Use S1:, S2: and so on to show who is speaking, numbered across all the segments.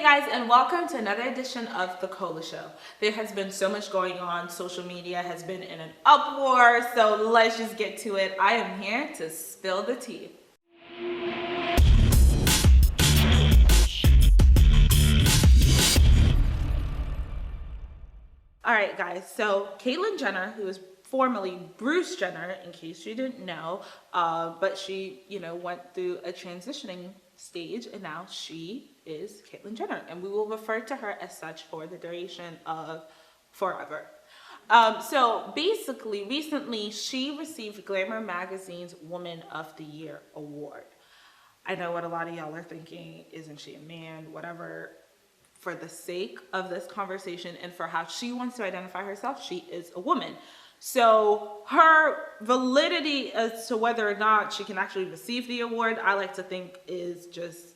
S1: guys, and welcome to another edition of The Cola Show. There has been so much going on. Social media has been in an uproar, so let's just get to it. I am here to spill the tea. Alright guys, so Caitlyn Jenner, who is formerly Bruce Jenner, in case you didn't know, but she, went through a transitioning stage, and now she is Caitlyn Jenner, and we will refer to her as such for the duration of forever. So basically, recently she received Glamour Magazine's Woman of the Year award. I know what a lot of y'all are thinking, isn't she a man, whatever. For the sake of this conversation and for how she wants to identify herself, she is a woman. So her validity as to whether or not she can actually receive the award, I like to think is just,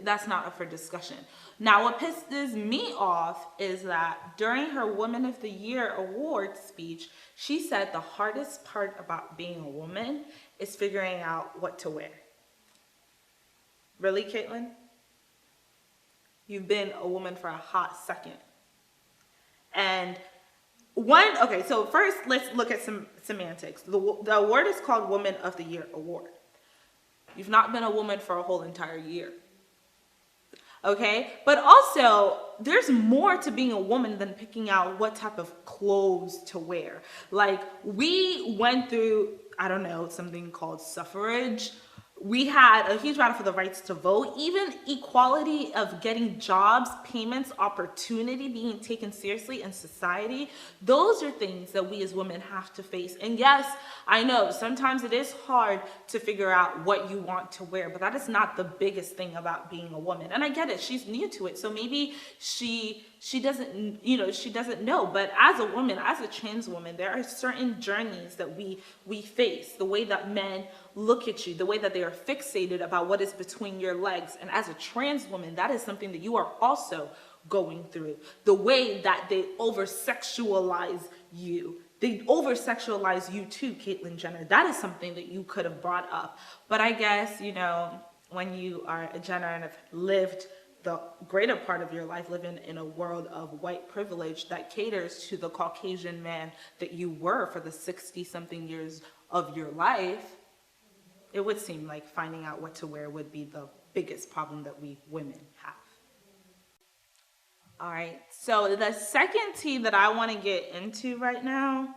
S1: that's not up for discussion. Now, what pisses me off is that during her Woman of the Year award speech, she said the hardest part about being a woman is figuring out what to wear. Really, Caitlyn? You've been a woman for a hot second. And so first let's look at some semantics. The award is called Woman of the Year Award. You've not been a woman for a whole entire year. Okay? But also, there's more to being a woman than picking out what type of clothes to wear. Like, we went through, something called suffrage. We had a huge battle for the rights to vote, even equality of getting jobs, payments, opportunity being taken seriously in society. Those are things that we as women have to face. And yes, I know sometimes it is hard to figure out what you want to wear, but that is not the biggest thing about being a woman. And I get it, she's new to it, so maybe she doesn't know. But as a woman, as a trans woman, there are certain journeys that we face. The way that men look at you, the way that they are fixated about what is between your legs. And as a trans woman, that is something that you are also going through. The way that they over-sexualize you. They over-sexualize you too, Caitlyn Jenner. That is something that you could have brought up. But I guess, when you are a Jenner and have lived the greater part of your life living in a world of white privilege that caters to the Caucasian man that you were for the 60-something years of your life, it would seem like finding out what to wear would be the biggest problem that we women have. All right, so the second tea that I want to get into right now,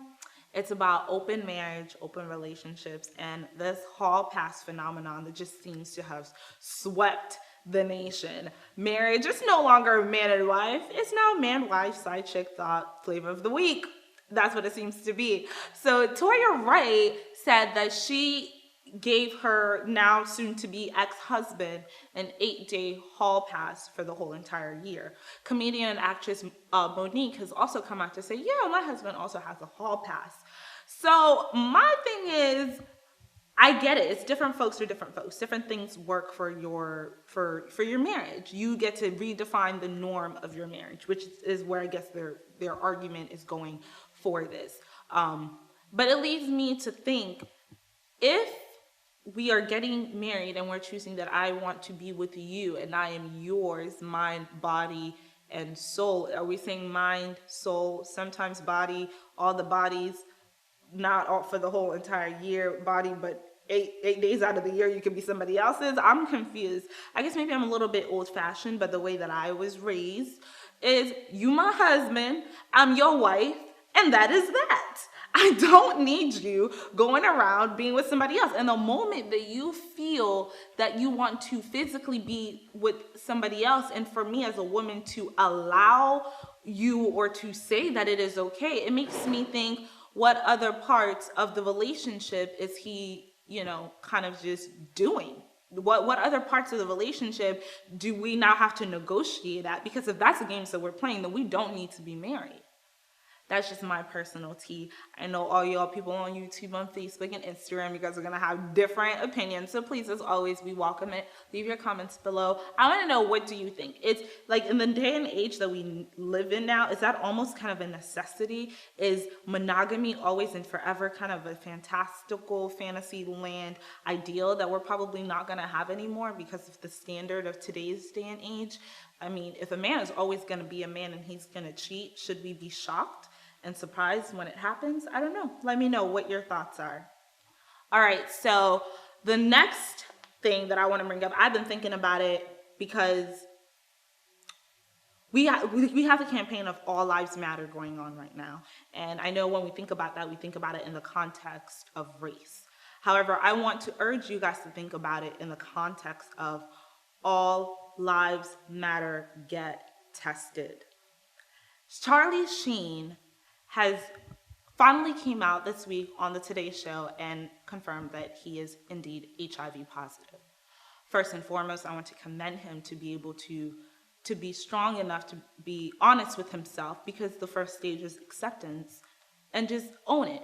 S1: it's about open marriage, open relationships, and this hall pass phenomenon that just seems to have swept the nation. Marriage is no longer man and wife. It's now man, wife, side chick, thought, flavor of the week. That's what it seems to be. So Toya Wright said that she gave her now soon-to-be ex-husband an 8-day hall pass for the whole entire year. Comedian and actress Monique has also come out to say, yeah, my husband also has a hall pass. So my thing is, I get it. It's different folks for different folks. Different things work for your marriage. You get to redefine the norm of your marriage, which is where I guess their argument is going for this. But it leads me to think, if we are getting married and we're choosing that I want to be with you and I am yours, mind, body, and soul. Are we saying mind, soul, sometimes body, all the bodies, not all for the whole entire year, body, but eight days out of the year you could be somebody else's? I'm confused. I guess maybe I'm a little bit old-fashioned, but the way that I was raised is you my husband, I'm your wife, and that is that. I don't need you going around being with somebody else. And the moment that you feel that you want to physically be with somebody else, and for me as a woman to allow you or to say that it is okay, it makes me think, what other parts of the relationship is he, kind of just doing? What other parts of the relationship do we now have to negotiate at? Because if that's the games that we're playing, then we don't need to be married. That's just my personal tea. I know all y'all people on YouTube, on Facebook, and Instagram, you guys are going to have different opinions. So please, as always, we welcome it. Leave your comments below. I want to know, what do you think? It's like in the day and age that we live in now, is that almost kind of a necessity? Is monogamy always and forever kind of a fantastical fantasy land ideal that we're probably not going to have anymore because of the standard of today's day and age? I mean, if a man is always going to be a man and he's going to cheat, should we be shocked and surprised when it happens? I don't know. Let me know what your thoughts are. All right, so the next thing that I want to bring up, I've been thinking about it because we have the campaign of All Lives Matter going on right now. And I know when we think about that, we think about it in the context of race. However, I want to urge you guys to think about it in the context of All Lives Matter, get tested. Charlie Sheen has finally came out this week on the Today Show and confirmed that he is indeed HIV positive. First and foremost, I want to commend him to be able to be strong enough to be honest with himself, because the first stage is acceptance, and just own it.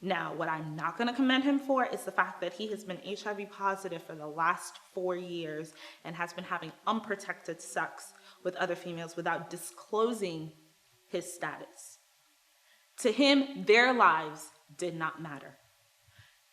S1: Now, what I'm not going to commend him for is the fact that he has been HIV positive for the last 4 years and has been having unprotected sex with other females without disclosing his status. To him, their lives did not matter.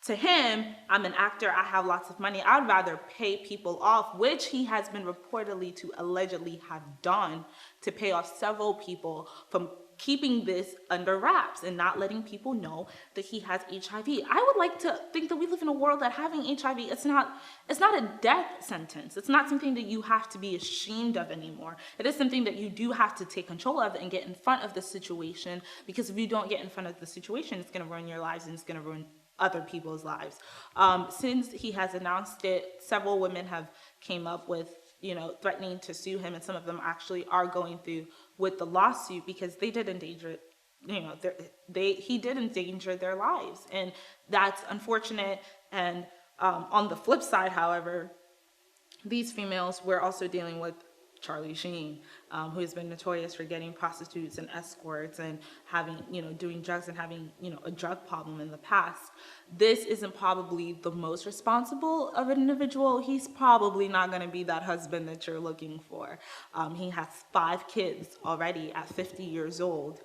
S1: To him, I'm an actor, I have lots of money, I'd rather pay people off, which he has been reportedly to allegedly have done, to pay off several people from keeping this under wraps and not letting people know that he has HIV. I would like to think that we live in a world that having HIV, it's not a death sentence. It's not something that you have to be ashamed of anymore. It is something that you do have to take control of and get in front of the situation, because if you don't get in front of the situation, it's going to ruin your lives and it's going to ruin other people's lives. Since he has announced it, several women have came up with, threatening to sue him, and some of them actually are going through with the lawsuit because they did endanger, he did endanger their lives, and that's unfortunate. And on the flip side, however, these females were also dealing with Charlie Sheen, who has been notorious for getting prostitutes and escorts and having, doing drugs and having, a drug problem in the past. This isn't probably the most responsible of an individual. He's probably not going to be that husband that you're looking for. He has 5 kids already at 50 years old.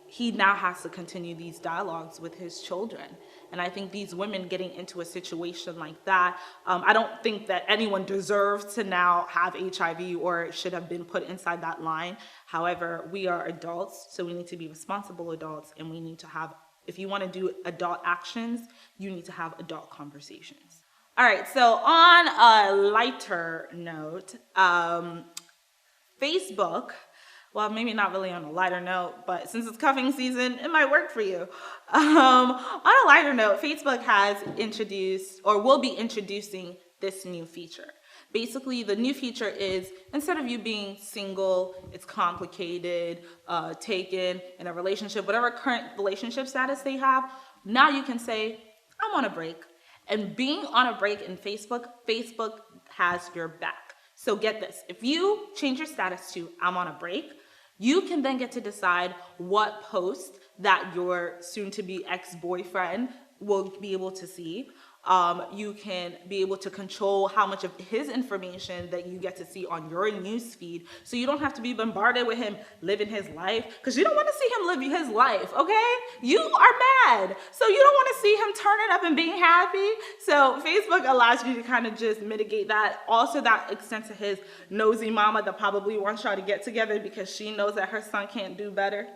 S1: He now has to continue these dialogues with his children. And I think these women getting into a situation like that, I don't think that anyone deserves to now have HIV or should have been put inside that line. However, we are adults, so we need to be responsible adults, and we need to have, if you want to do adult actions, you need to have adult conversations. All right, so on a lighter note, Facebook, well, maybe not really on a lighter note, but since it's cuffing season, it might work for you. On a lighter note, Facebook has introduced, or will be introducing, this new feature. Basically, the new feature is, instead of you being single, it's complicated, taken, in a relationship, whatever current relationship status they have, now you can say, I'm on a break. And being on a break in Facebook, Facebook has your back. So get this, if you change your status to I'm on a break, you can then get to decide what post that your soon-to-be ex-boyfriend will be able to see. You can be able to control how much of his information that you get to see on your news feed, so you don't have to be bombarded with him living his life, because you don't want to see him living his life, okay? You are mad, so you don't want to see him turning up and being happy. So Facebook allows you to kind of just mitigate that. Also, that extends to his nosy mama that probably wants y'all to get together because she knows that her son can't do better.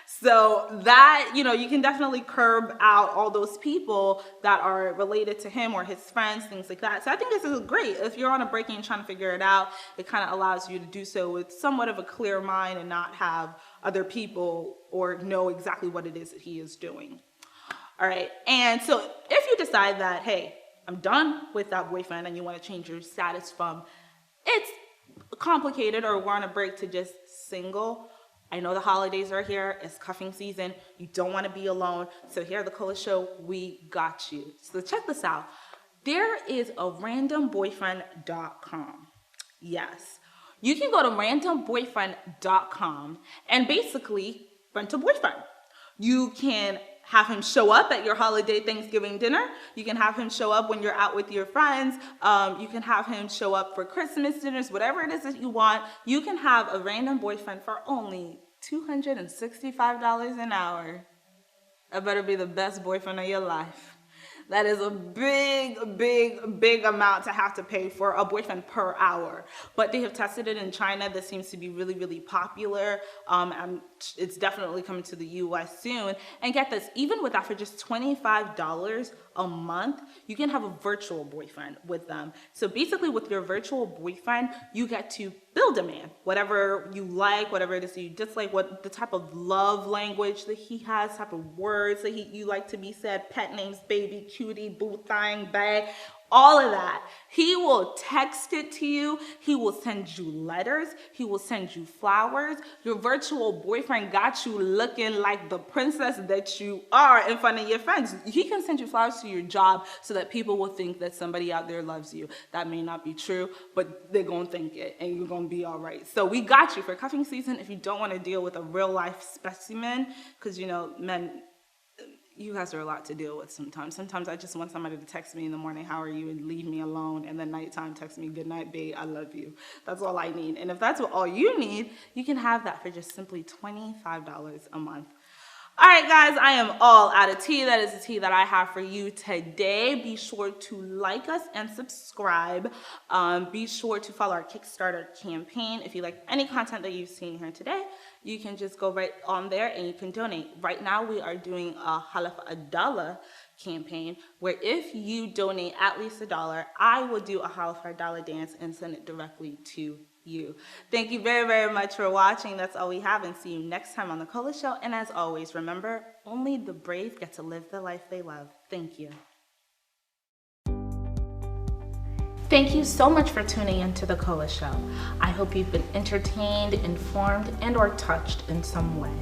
S1: So that, you can definitely curb out all those people that are related to him or his friends, things like that. So I think this is great. If you're on a break and you're trying to figure it out, it kind of allows you to do so with somewhat of a clear mind and not have other people or know exactly what it is that he is doing. All right. And so if you decide that, hey, I'm done with that boyfriend, and you want to change your status from it's complicated or we're on a break to just single, I know the holidays are here. It's cuffing season. You don't want to be alone. So here at the Cola Show, we got you. So check this out. There is a randomboyfriend.com. Yes. You can go to randomboyfriend.com and basically rent a boyfriend. You can have him show up at your holiday Thanksgiving dinner. You can have him show up when you're out with your friends. You can have him show up for Christmas dinners, whatever it is that you want. You can have a random boyfriend for only $265 an hour. That better be the best boyfriend of your life. That is a big amount to have to pay for a boyfriend per hour. But they have tested it in China. This seems to be really popular. And it's definitely coming to the US soon. And get this, even with that, for just $25 a month, you can have a virtual boyfriend with them. So basically with your virtual boyfriend, you get to build a man, whatever you like, whatever it is that you dislike, what the type of love language that he has, type of words that you like to be said, pet names, baby, cutie, boo thing, bae, all of that. He will text it to you. He will send you letters. He will send you flowers. Your virtual boyfriend got you looking like the princess that you are in front of your friends. He can send you flowers to your job so that people will think that somebody out there loves you. That may not be true, but they're going to think it and you're going to be all right. So we got you for cuffing season if you don't want to deal with a real life specimen, because you know, men, you guys are a lot to deal with sometimes. Sometimes I just want somebody to text me in the morning, how are you, and leave me alone, and then nighttime text me, good night, babe, I love you. That's all I need. And if that's what all you need, you can have that for just simply $25 a month. All right, guys, I am all out of tea. That is the tea that I have for you today. Be sure to like us and subscribe. Be sure to follow our Kickstarter campaign. If you like any content that you've seen here today, you can just go right on there and you can donate. Right now, we are doing a Halaf $1 campaign where if you donate at least $1, I will do a Halaf $1 dance and send it directly to you. Thank you very much for watching. That's all we have, and see you next time on The Cola Show. And as always, remember, only the brave get to live the life they love. Thank you. Thank you so much for tuning into The Cola Show. I hope you've been entertained, informed, and or touched in some way.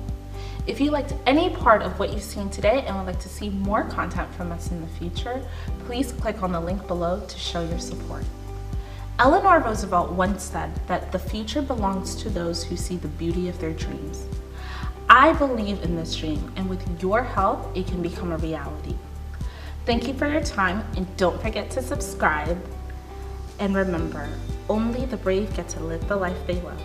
S1: If you liked any part of what you've seen today and would like to see more content from us in the future, please click on the link below to show your support. Eleanor Roosevelt once said that the future belongs to those who see the beauty of their dreams. I believe in this dream, and with your help, it can become a reality. Thank you for your time, and don't forget to subscribe. And remember, only the brave get to live the life they love.